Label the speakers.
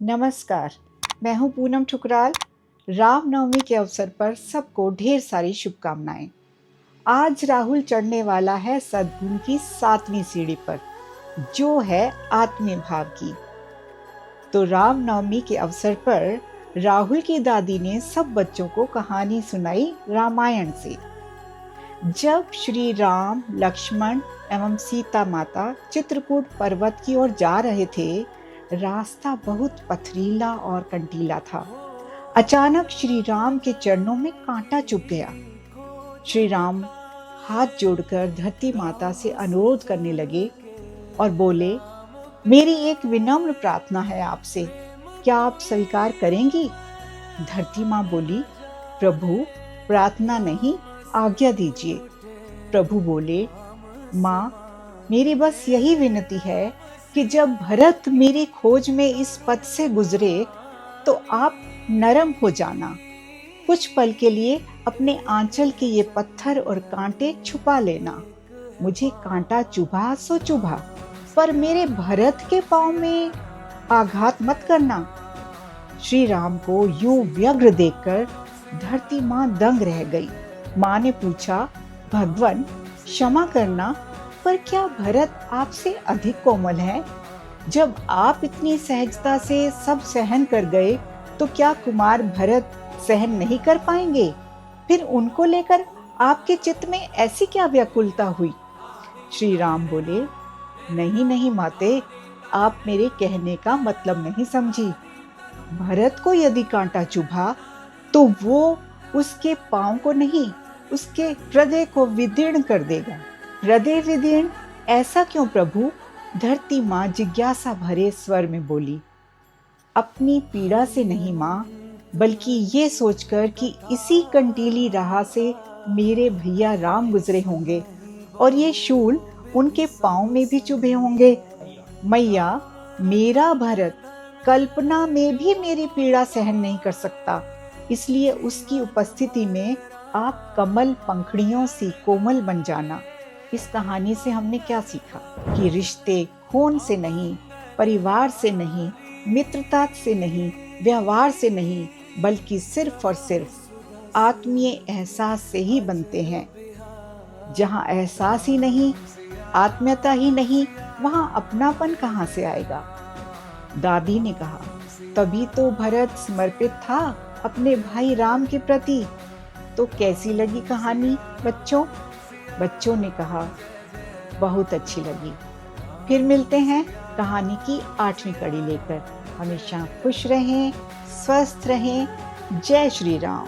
Speaker 1: नमस्कार, मैं हूँ पूनम ठुकराल। रामनवमी के अवसर पर सबको ढेर सारी शुभकामनाएं। आज राहुल चढ़ने वाला है सद्गुण की 7वीं सीढ़ी पर, जो है आत्मीय भाव की। तो रामनवमी के अवसर पर राहुल की दादी ने सब बच्चों को कहानी सुनाई रामायण से। जब श्री राम, लक्ष्मण एवं सीता माता चित्रकूट पर्वत की ओर जा रहे थे, रास्ता बहुत पथरीला और कंटीला था। अचानक श्री राम के चरणों में कांटा चुभ गया। श्री राम हाथ जोड़कर धरती माता से अनुरोध करने लगे और बोले, मेरी एक विनम्र प्रार्थना है आपसे, क्या आप स्वीकार करेंगी? धरती माँ बोली, प्रभु, प्रार्थना नहीं, आज्ञा दीजिए। प्रभु बोले, माँ, मेरी बस यही विनती है कि जब भरत मेरी खोज में इस पथ से गुजरे तो आप नरम हो जाना। कुछ पल के लिए अपने आंचल के ये पत्थर और कांटे छुपा लेना। मुझे कांटा चुभा सो चुभा, पर मेरे भरत के पांव में आघात मत करना। श्री राम को यूं व्यग्र देखकर धरती माँ दंग रह गई। माँ ने पूछा, भगवान, क्षमा करना, पर क्या भरत आपसे अधिक कोमल है? जब आप इतनी सहजता से सब सहन कर गए, तो क्या कुमार भरत सहन नहीं कर पाएंगे? फिर उनको लेकर आपके चित्त में ऐसी क्या व्याकुलता हुई? श्री राम बोले, नहीं नहीं माते, आप मेरे कहने का मतलब नहीं समझी। भरत को यदि कांटा चुभा तो वो उसके पांव को नहीं, उसके हृदय को विदीर्ण कर देगा। हृदय विदीर्ण? ऐसा क्यों प्रभु? धरती माँ जिज्ञासा भरे स्वर में बोली, अपनी पीड़ा से नहीं माँ, बल्कि ये सोचकर कि इसी कंटीली राह से मेरे भैया राम गुजरे होंगे और ये शूल उनके पांव में भी चुभे होंगे। मैया, मेरा भरत कल्पना में भी मेरी पीड़ा सहन नहीं कर सकता, इसलिए उसकी उपस्थिति में आप कमल पंखड़ियों सी कोमल बन जाना। इस कहानी से हमने क्या सीखा कि रिश्ते खून से नहीं, परिवार से नहीं, मित्रता से नहीं, व्यवहार से नहीं, बल्कि सिर्फ और सिर्फ आत्मीय एहसास से ही बनते हैं। जहाँ एहसास ही नहीं, आत्मीयता ही नहीं, वहाँ अपनापन कहाँ से आएगा? दादी ने कहा, तभी तो भरत समर्पित था अपने भाई राम के प्रति। तो कैसी लगी कहानी बच्चों? बच्चों ने कहा, बहुत अच्छी लगी। फिर मिलते हैं कहानी की 8वीं कड़ी लेकर। हमेशा खुश रहें, स्वस्थ रहें। जय श्री राम।